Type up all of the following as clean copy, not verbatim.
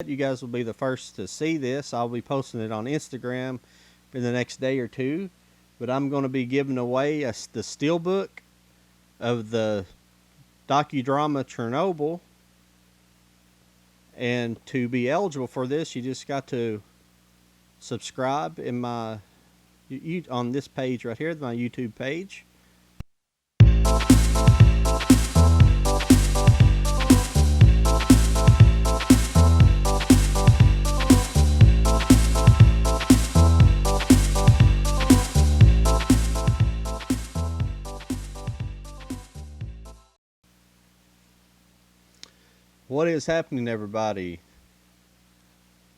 You guys will be the first to see this. I'll be posting it on Instagram in the next day or two. But I'm going to be giving away the steelbook of the docudrama Chernobyl. And to be eligible for this, you just got to subscribe in my on this page right here, my YouTube page. What is happening, everybody?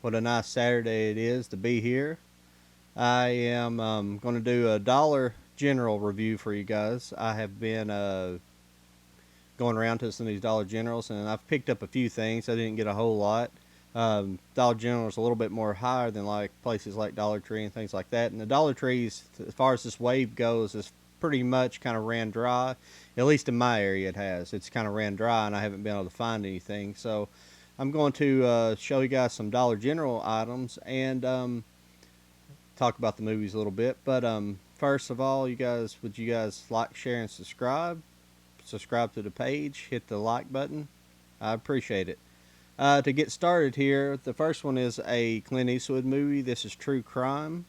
What a nice Saturday it is to be here. I am going to do a Dollar General review for you guys. I have been going around to some of these Dollar Generals, and I've picked up a few things. I didn't get a whole lot. Dollar General is a little bit more higher than like places like Dollar Tree and things like that. And the Dollar Trees, as far as this wave goes, is pretty much kind of ran dry. At least in my area it has. It's kind of ran dry, and I haven't been able to find anything. So I'm going to show you guys some Dollar General items and talk about the movies a little bit. But first of all, would you guys like, share, and subscribe? Subscribe to the page. Hit the like button. I appreciate it. To get started here, the first one is a Clint Eastwood movie. This is True Crime.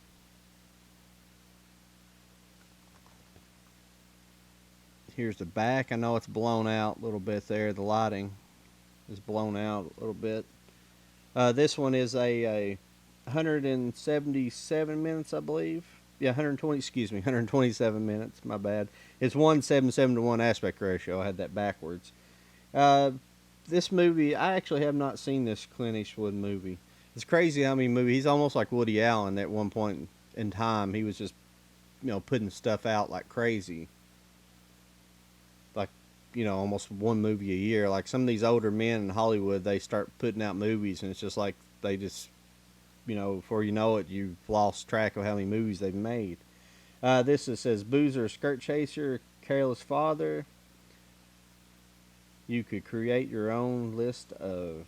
Here's the back. I know it's blown out a little bit there. The lighting is blown out a little bit. This one is a 177 minutes, I believe. Yeah, 127 minutes. My bad. It's 177 to 1 aspect ratio. I had that backwards. This movie, I actually have not seen this Clint Eastwood movie. It's crazy how many movies. He's almost like Woody Allen at one point in time. He was just, putting stuff out like crazy. Like, almost one movie a year. Like some of these older men in Hollywood, they start putting out movies, and it's just like they just, before you know it, you've lost track of how many movies they've made. This says Boozer, Skirt Chaser, Careless Father. You could create your own list of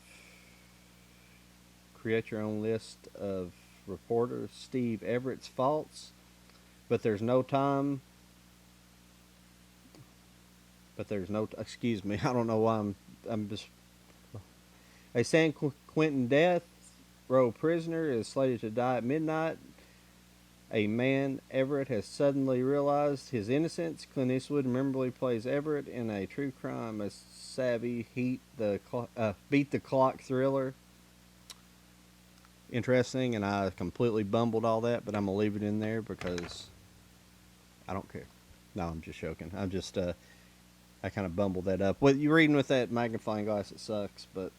reporter Steve Everett's faults, but there's no time. Excuse me, I don't know why I'm just. A San Quentin death row prisoner is slated to die at midnight. A man, Everett, has suddenly realized his innocence. Clint Eastwood memorably plays Everett in a true crime, a savvy beat the clock thriller. Interesting, and I completely bumbled all that, but I'm gonna leave it in there because I don't care. No, I'm just joking. I kind of bumbled that up. What you're reading with that magnifying glass, it sucks. But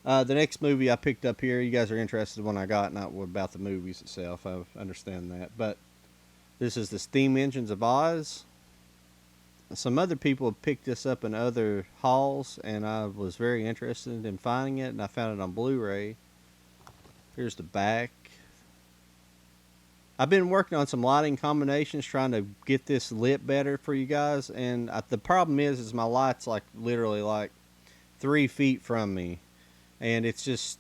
the next movie I picked up here, you guys are interested in what I got, not about the movies itself. I understand that. But this is the Steam Engines of Oz. Some other people have picked this up in other hauls, and I was very interested in finding it, and I found it on Blu-ray. Here's the back. I've been working on some lighting combinations, trying to get this lit better for you guys, and the problem is my light's like literally like 3 feet from me, and it's just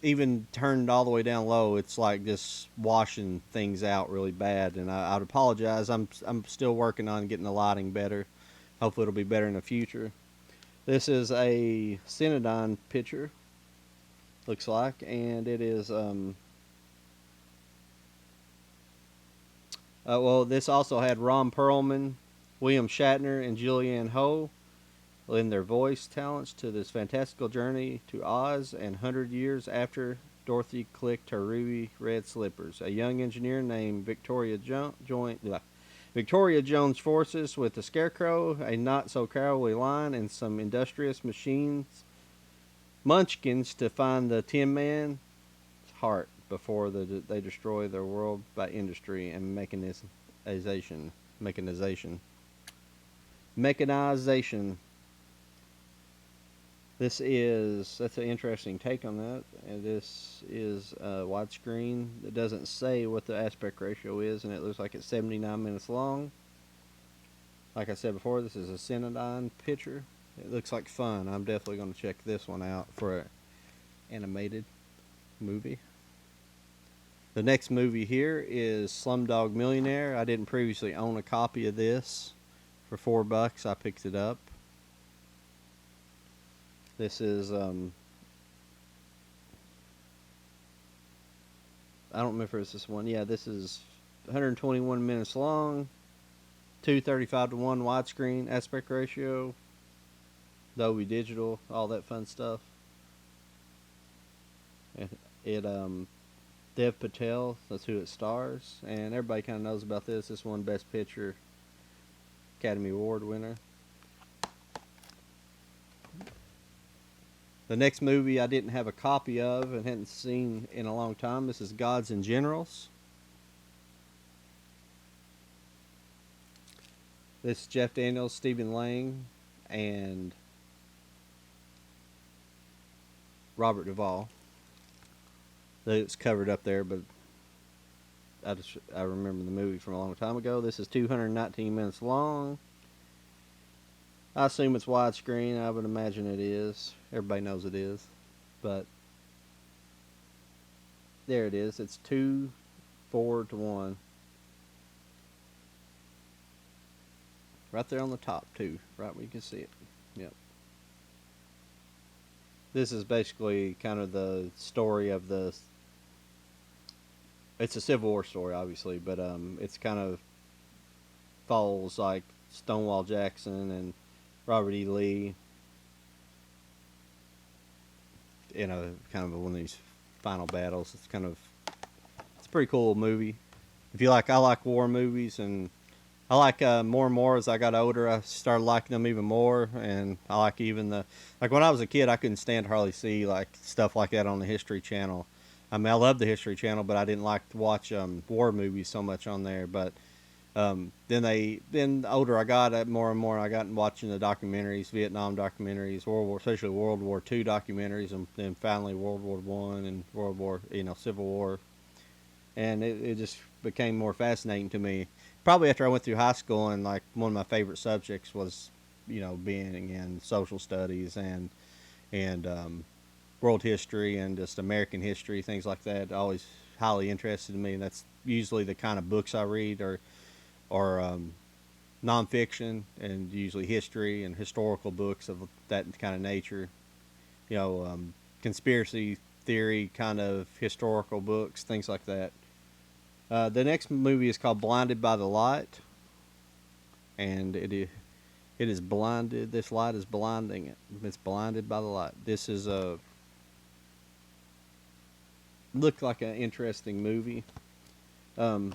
even turned all the way down low. It's like just washing things out really bad, and I'd apologize. I'm still working on getting the lighting better. Hopefully it'll be better in the future. This is a Cinedyne picture, looks like, and it is well, this also had Ron Perlman, William Shatner, and Julianne Hough lend their voice talents to this fantastical journey to Oz and 100 years after Dorothy clicked her ruby red slippers. A young engineer named Victoria Jones forces with the Scarecrow, a not-so-cowardly lion, and some industrious munchkins to find the Tin Man's heart before they destroy their world by industry and mechanization. That's an interesting take on that. And this is widescreen. It doesn't say what the aspect ratio is, and it looks like it's 79 minutes long. Like I said before, this is a Cinedyne picture. It looks like fun. I'm definitely going to check this one out for animated movie. The next movie here is Slumdog Millionaire. I didn't previously own a copy of this. For $4, I picked it up. This is I don't remember if it's this one. Yeah, this is 121 minutes long, 235:1 widescreen aspect ratio, Dolby Digital, all that fun stuff. It Dev Patel, that's who it stars, and everybody kind of knows about this. This won Best Picture Academy Award winner. The next movie I didn't have a copy of and hadn't seen in a long time. This is Gods and Generals. This is Jeff Daniels, Stephen Lang, and Robert Duvall. It's covered up there, but I remember the movie from a long time ago. This is 219 minutes long. I assume it's widescreen. I would imagine it is. Everybody knows it is. But there it is. It's 2:4:1. Right there on the top, too. Right where you can see it. Yep. This is basically kind of the story of the... It's a Civil War story, obviously, but it's kind of follows like Stonewall Jackson and Robert E. Lee in a kind of one of these final battles. It's a pretty cool movie. I like war movies, and I like more and more as I got older. I started liking them even more, and I like even like when I was a kid, I couldn't stand to hardly see like stuff like that on the History Channel. I mean, I love the History Channel, but I didn't like to watch war movies so much on there. But then the older I got, more and more I got watching the documentaries, Vietnam documentaries, especially World War II documentaries, and then finally World War One and World War, Civil War, and it just became more fascinating to me. Probably after I went through high school, and like one of my favorite subjects was, being in social studies and world history and just American history, things like that. Always highly interested in me, and that's usually the kind of books I read, or nonfiction, and usually history and historical books of that kind of nature. Conspiracy theory kind of historical books, things like that. The next movie is called Blinded by the Light, and it is blinded. This light is blinding it. It's blinded by the light. This is looked like an interesting movie. It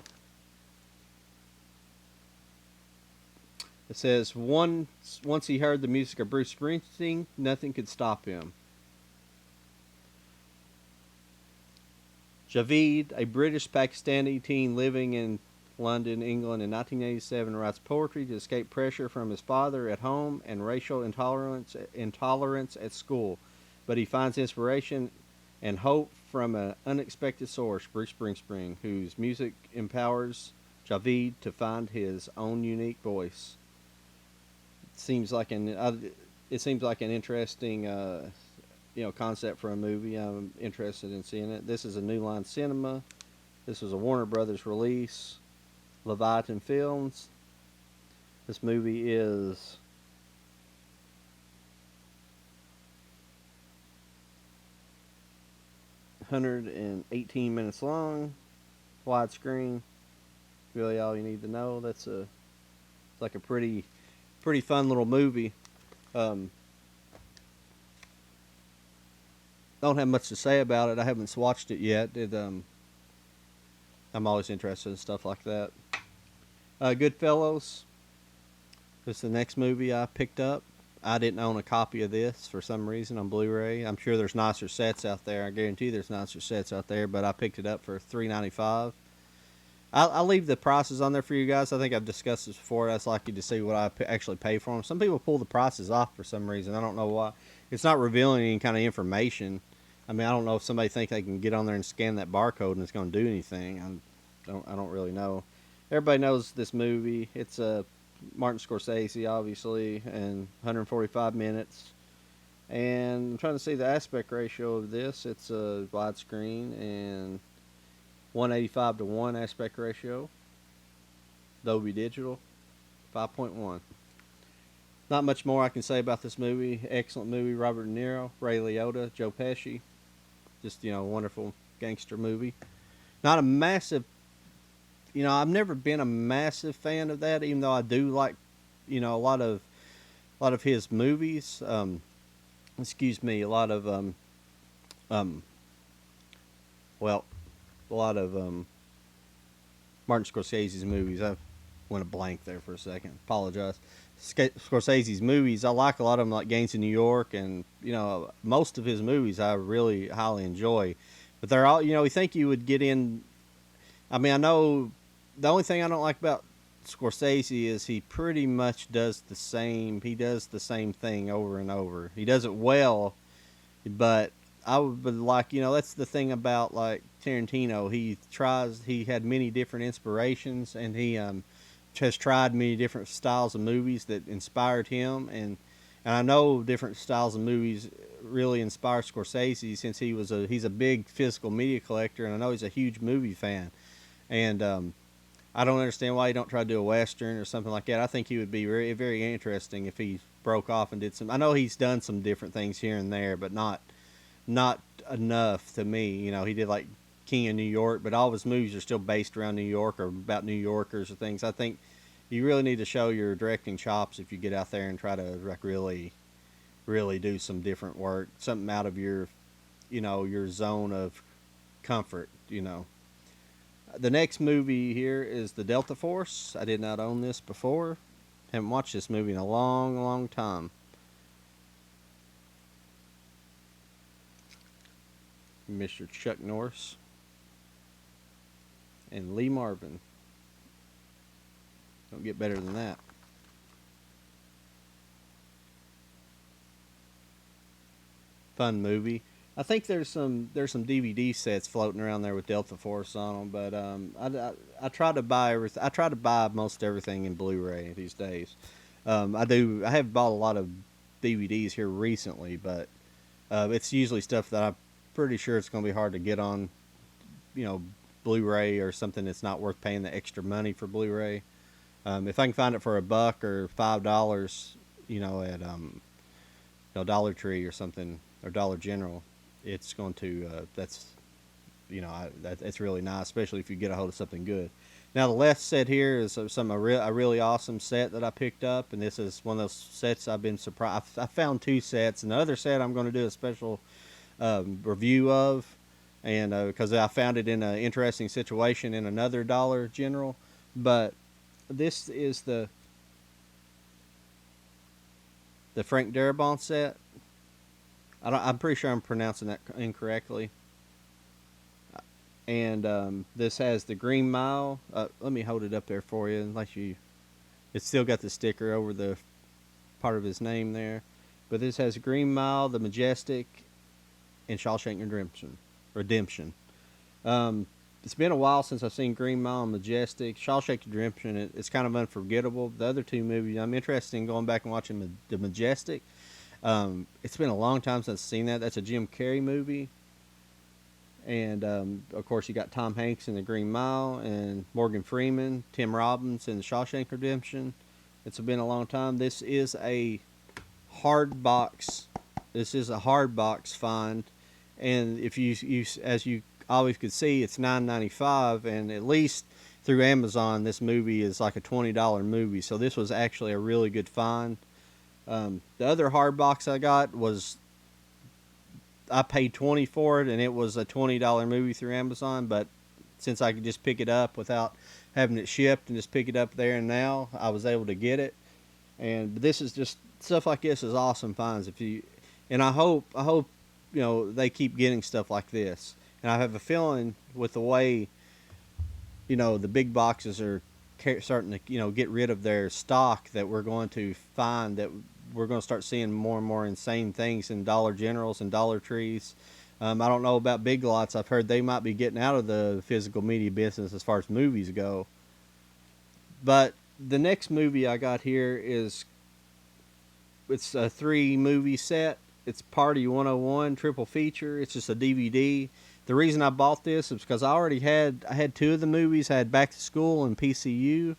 says once he heard the music of Bruce Springsteen, nothing could stop him. Javeed, a British Pakistani teen living in London, England in 1987, writes poetry to escape pressure from his father at home and racial intolerance at school. But he finds inspiration and hope from an unexpected source, Bruce Springsteen, whose music empowers Javeed to find his own unique voice. It seems like an interesting concept for a movie. I'm interested in seeing it. This is a New Line Cinema. This was a Warner Brothers release. Leviathan Films. This movie is 118 minutes long, widescreen. Really all you need to know. It's like a pretty fun little movie. Don't have much to say about it. I haven't watched it yet. I'm always interested in stuff like that. Goodfellas. This is the next movie I picked up. I didn't own a copy of this for some reason on Blu-ray. I'm sure there's nicer sets out there. I guarantee there's nicer sets out there, but I picked it up for $3.95. I'll leave the prices on there for you guys. I think I've discussed this before. I'd like you to see what I actually pay for them. Some people pull the prices off for some reason. I don't know why. It's not revealing any kind of information. I mean, I don't know if somebody thinks they can get on there and scan that barcode and it's going to do anything. I don't really know. Everybody knows this movie. It's Martin Scorsese, obviously, and 145 minutes. And I'm trying to see the aspect ratio of this. It's a widescreen and 185 to 1 aspect ratio. Dolby Digital 5.1. Not much more I can say about this movie. Excellent movie. Robert De Niro, Ray Liotta, Joe Pesci. Just, wonderful gangster movie. Not a massive, I've never been a massive fan of that, even though I do like, a lot of his movies. Excuse me, a lot of um, well, a lot of Martin Scorsese's movies. I went a blank there for a second. Apologize. Scorsese's movies, I like a lot of them, like Gangs in New York, and most of his movies I really highly enjoy. But they're all, you think you would get in. I mean, I know the only thing I don't like about Scorsese is he pretty much does the same. He does the same thing over and over. He does it well, but I would like, that's the thing about like Tarantino. He had many different inspirations, and he has tried many different styles of movies that inspired him, and I know different styles of movies really inspire Scorsese since he's a big physical media collector, and I know he's a huge movie fan, and I don't understand why he don't try to do a western or something like that. I think he would be very very interesting if he broke off and did some. I know he's done some different things here and there, but not enough to me. He did like King of New York, but all of his movies are still based around New York or about New Yorkers or things. I think you really need to show your directing chops if you get out there and try to like really, really do some different work, something out of your zone of comfort. The next movie here is The Delta Force. I did not own this before. Haven't watched this movie in a long, long time. Mr. Chuck Norris and Lee Marvin. Don't get better than that. Fun movie. I think there's some DVD sets floating around there with Delta Force on them, but I try to buy everything. I try to buy most everything in Blu-ray these days. I do. I have bought a lot of DVDs here recently, but it's usually stuff that I'm pretty sure it's going to be hard to get on, Blu-ray or something that's not worth paying the extra money for Blu-ray. If I can find it for $1 or $5, at Dollar Tree or something or Dollar General, it's going to it's really nice, especially if you get a hold of something good. Now the left set here is a really awesome set that I picked up, and this is one of those sets I've been surprised. I found two sets, and the other set I'm going to do a special review of, and because I found it in an interesting situation in another Dollar General. But this is the Frank Darabont set. I'm pretty sure I'm pronouncing that incorrectly. And this has the Green Mile. Let me hold it up there for you, unless you. It's still got the sticker over the part of his name there, but this has Green Mile, The Majestic, and Shawshank Redemption. It's been a while since I've seen Green Mile and Majestic. Shawshank Redemption, it's kind of unforgettable. The other two movies, I'm interested in going back and watching The Majestic. It's been a long time since I've seen that. That's a Jim Carrey movie. And, of course, you got Tom Hanks in The Green Mile and Morgan Freeman, Tim Robbins in The Shawshank Redemption. It's been a long time. This is a hard box. This is a hard box find. And if you as you always could see, it's $9.95, and at least through Amazon, this movie is like a $20 movie. So this was actually a really good find. The other hard box I got was, I paid $20 for it, and it was a $20 movie through Amazon. But since I could just pick it up without having it shipped and just pick it up there and now, I was able to get it. And this is just stuff like this is awesome finds. And I hope they keep getting stuff like this. And I have a feeling with the way the big boxes are starting to get rid of their stock, that we're going to find that we're going to start seeing more and more insane things in Dollar Generals and Dollar Trees. I don't know about Big Lots. I've heard they might be getting out of the physical media business as far as movies go. But the next movie I got here it's a 3 movie set. It's Party 101 triple feature. It's just a DVD. The reason I bought this is because I had two of the movies. I had Back to School and PCU.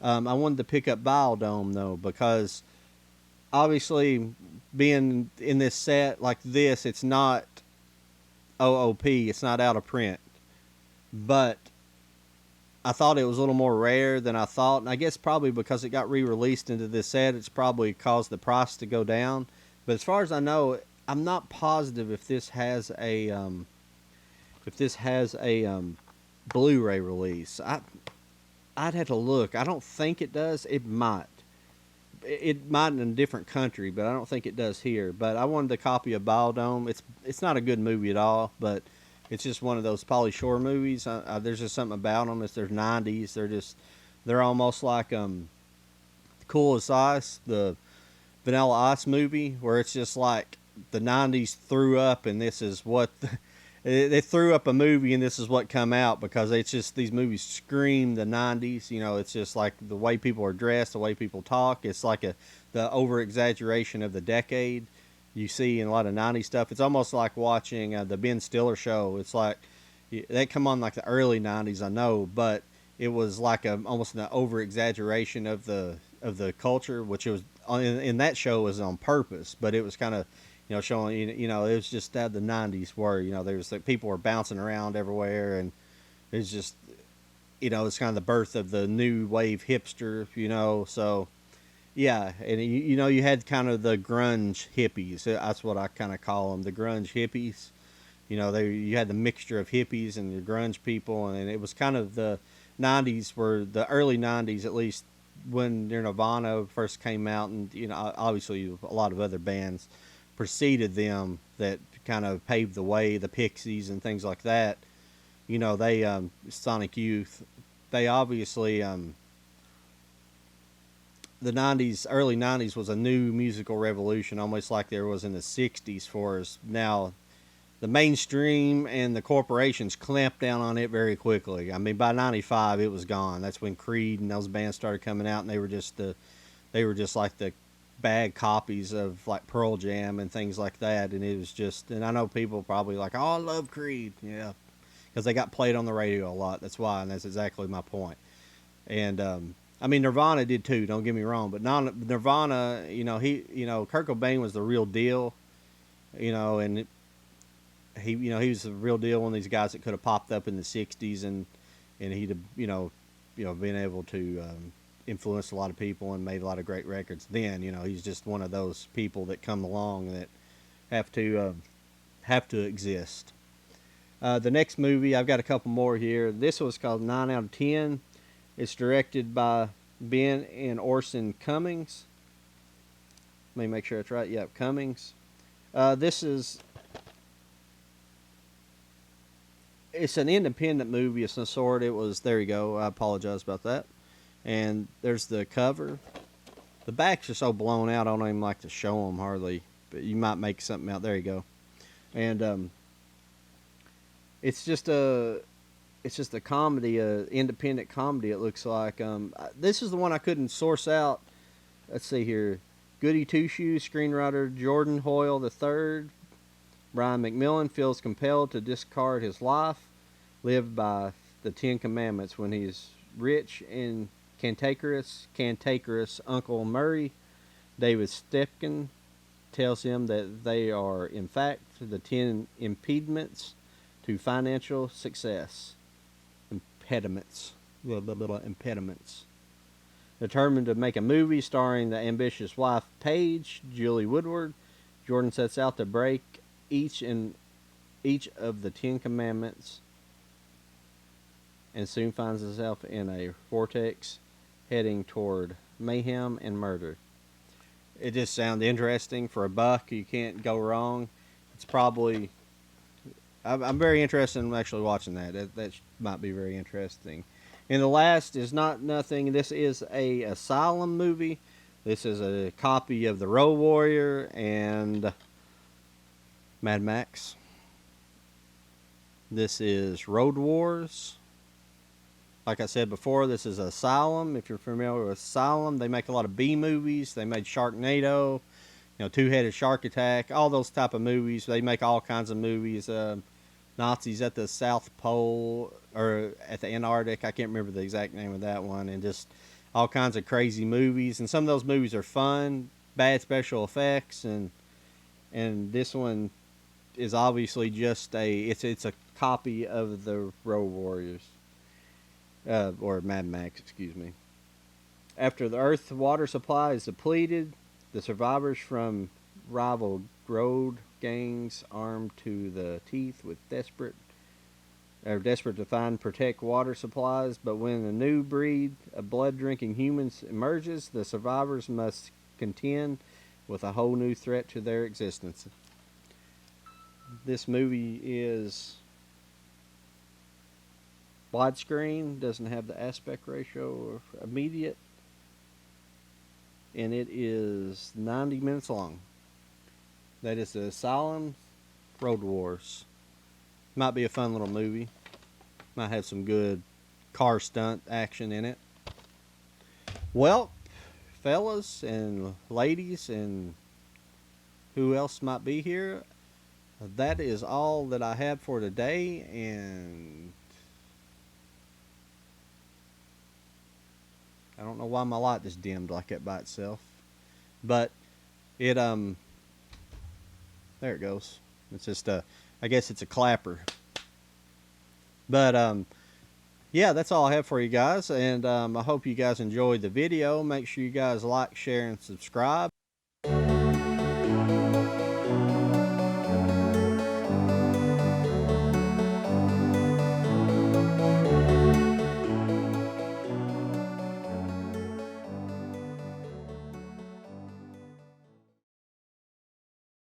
I wanted to pick up Biodome though because obviously being in this set like this, it's not OOP. It's not out of print, but I thought it was a little more rare than I thought, and I guess probably because it got re-released into this set, it's probably caused the price to go down. But as far as I know, I'm not positive if this has a Blu-ray release. I'd have to look. I don't think it does. It might. It might in a different country, but I don't think it does here. But I wanted a copy of Biodome. It's not a good movie at all, but it's just one of those Pauly Shore movies. There's just something about them. They're 90s. They're almost like Cool as Ice, the Vanilla Ice movie, where it's just like the 90s threw up, and this is what they threw up a movie, and this is what come out because it's just these movies scream the 90s. You know, it's just like the way people are dressed, the way people talk. It's like the over exaggeration of the decade you see in a lot of 90s stuff. It's almost like watching the Ben Stiller show. It's like they come on like the early 90s, I know, but it was like almost an over exaggeration of the culture, which it was in that show was on purpose, but it was kind of showing it was just that the 90s were there was like people were bouncing around everywhere, and it was just it's kind of the birth of the new wave hipster, so. Yeah, and you had kind of the grunge hippies. That's what I kind of call them, the grunge hippies. You had the mixture of hippies and the grunge people, and it was kind of the 90s were the early 90s, at least when Nirvana first came out, and obviously a lot of other bands preceded them that kind of paved the way, the Pixies and things like that. They Sonic Youth, they obviously the 90s, early 90s was a new musical revolution, almost like there was in the 60s for us. Now, the mainstream and the corporations clamped down on it very quickly. I mean, by 95, it was gone. That's when Creed and those bands started coming out, and they were just like the bad copies of like Pearl Jam and things like that. And it was just, and I know people probably like, oh, I love Creed. Yeah, because they got played on the radio a lot. That's why, and that's exactly my point. And, I mean, Nirvana did too. Don't get me wrong, but Nirvana, Kurt Cobain was the real deal, and he was the real deal. One of these guys that could have popped up in the '60s, and he'd have, been able to influence a lot of people and made a lot of great records. Then, he's just one of those people that come along that have to exist. The next movie, I've got a couple more here. This was called 9 out of 10. It's directed by Ben and Orson Cummings. Let me make sure that's right. Yep, Cummings. It's an independent movie of some sort. There you go. I apologize about that. And there's the cover. The backs are so blown out, I don't even like to show them hardly. But you might make something out. There you go. And it's just a comedy, independent comedy, it looks like. This is the one I couldn't source out. Let's see here. Goody Two-Shoes screenwriter Jordan Hoyle III. Brian McMillan feels compelled to discard his life, live by the Ten Commandments when he's rich and cantankerous Uncle Murray, David Stepkin, tells him that they are, in fact, the 10 impediments to financial success. Little impediments. Determined to make a movie starring the ambitious wife Paige, Julie Woodward, Jordan sets out to break each of the 10 commandments and soon finds himself in a vortex heading toward mayhem and murder. It just sounds interesting. For a buck, you can't go wrong. It's probably... I'm very interested in actually watching that. That might be very interesting. And the last is not nothing. This is a Asylum movie. This is a copy of The Road Warrior and Mad Max. This is Road Wars. Like I said before, this is Asylum. If you're familiar with Asylum, they make a lot of B movies. They made Sharknado. Two-Headed Shark Attack, all those type of movies. They make all kinds of movies. Nazis at the South Pole or at the Antarctic. I can't remember the exact name of that one. And just all kinds of crazy movies. And some of those movies are fun, bad special effects, and this one is obviously just it's a copy of the Road Warriors, or Mad Max, excuse me. After the Earth's water supply is depleted, the survivors from rival road gangs, armed to the teeth with are desperate to find and protect water supplies. But when a new breed of blood-drinking humans emerges, the survivors must contend with a whole new threat to their existence. This movie is widescreen, doesn't have the aspect ratio immediate, and it is 90 minutes long. That is The Asylum Road Wars. Might be a fun little movie. Might have some good car stunt action in it. Well, fellas and ladies and who else might be here, that is all that I have for today, and I don't know why my light just dimmed like that by itself, but it there it goes. It's just I guess it's a clapper. But yeah, that's all I have for you guys, and I hope you guys enjoyed the video. Make sure you guys like, share, and subscribe.